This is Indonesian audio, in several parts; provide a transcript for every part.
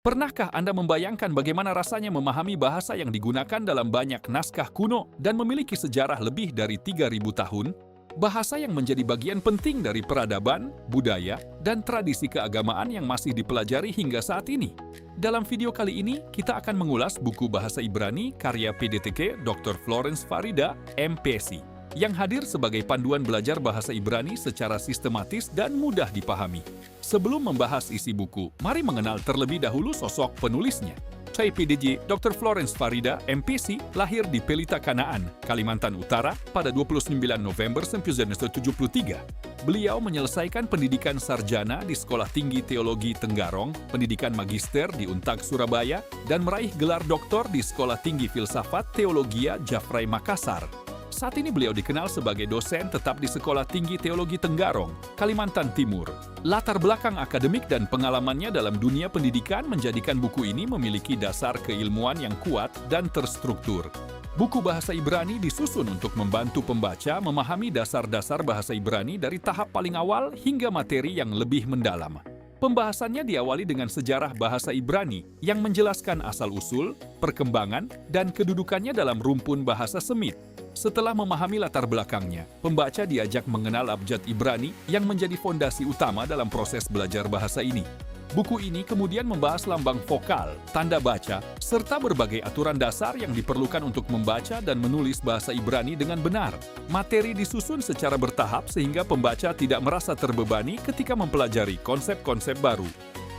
Pernahkah Anda membayangkan bagaimana rasanya memahami bahasa yang digunakan dalam banyak naskah kuno dan memiliki sejarah lebih dari 3.000 tahun? Bahasa yang menjadi bagian penting dari peradaban, budaya, dan tradisi keagamaan yang masih dipelajari hingga saat ini. Dalam video kali ini, kita akan mengulas buku Bahasa Ibrani karya PDTK Dr. Florence Farida, MPC, yang hadir sebagai panduan belajar bahasa Ibrani secara sistematis dan mudah dipahami. Sebelum membahas isi buku, mari mengenal terlebih dahulu sosok penulisnya. Saya PDJ Dr. Florence Farida, MPC, lahir di Pelita Kanaan, Kalimantan Utara pada 29 November 1973. Beliau menyelesaikan pendidikan sarjana di Sekolah Tinggi Teologi Tenggarong, pendidikan magister di Untak Surabaya, dan meraih gelar doktor di Sekolah Tinggi Filsafat Teologia Jafrai Makassar. Saat ini beliau dikenal sebagai dosen tetap di Sekolah Tinggi Teologi Tenggarong, Kalimantan Timur. Latar belakang akademik dan pengalamannya dalam dunia pendidikan menjadikan buku ini memiliki dasar keilmuan yang kuat dan terstruktur. Buku Bahasa Ibrani disusun untuk membantu pembaca memahami dasar-dasar bahasa Ibrani dari tahap paling awal hingga materi yang lebih mendalam. Pembahasannya diawali dengan sejarah bahasa Ibrani yang menjelaskan asal-usul, perkembangan, dan kedudukannya dalam rumpun bahasa Semit. Setelah memahami latar belakangnya, pembaca diajak mengenal abjad Ibrani yang menjadi fondasi utama dalam proses belajar bahasa ini. Buku ini kemudian membahas lambang vokal, tanda baca, serta berbagai aturan dasar yang diperlukan untuk membaca dan menulis bahasa Ibrani dengan benar. Materi disusun secara bertahap sehingga pembaca tidak merasa terbebani ketika mempelajari konsep-konsep baru.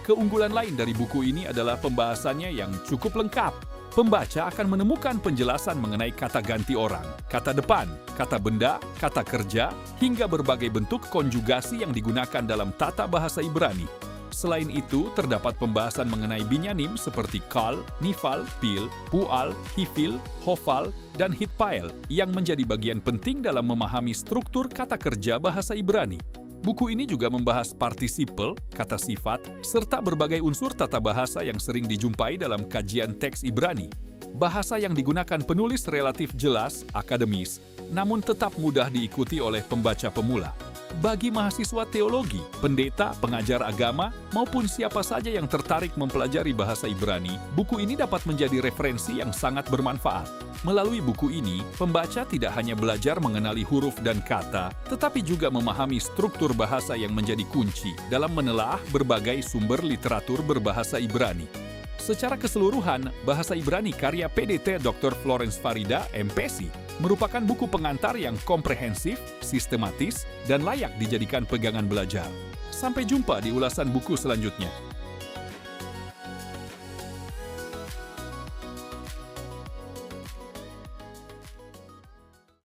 Keunggulan lain dari buku ini adalah pembahasannya yang cukup lengkap. Pembaca akan menemukan penjelasan mengenai kata ganti orang, kata depan, kata benda, kata kerja, hingga berbagai bentuk konjugasi yang digunakan dalam tata bahasa Ibrani. Selain itu, terdapat pembahasan mengenai binyanim seperti kal, nifal, pil, pual, hifil, hofal, dan hitpael yang menjadi bagian penting dalam memahami struktur kata kerja bahasa Ibrani. Buku ini juga membahas partisipel, kata sifat, serta berbagai unsur tata bahasa yang sering dijumpai dalam kajian teks Ibrani. Bahasa yang digunakan penulis relatif jelas, akademis, namun tetap mudah diikuti oleh pembaca pemula. Bagi mahasiswa teologi, pendeta, pengajar agama, maupun siapa saja yang tertarik mempelajari bahasa Ibrani, buku ini dapat menjadi referensi yang sangat bermanfaat. Melalui buku ini, pembaca tidak hanya belajar mengenali huruf dan kata, tetapi juga memahami struktur bahasa yang menjadi kunci dalam menelaah berbagai sumber literatur berbahasa Ibrani. Secara keseluruhan, Bahasa Ibrani karya PDT Dr. Florence Farida, MPC, merupakan buku pengantar yang komprehensif, sistematis, dan layak dijadikan pegangan belajar. Sampai jumpa di ulasan buku selanjutnya.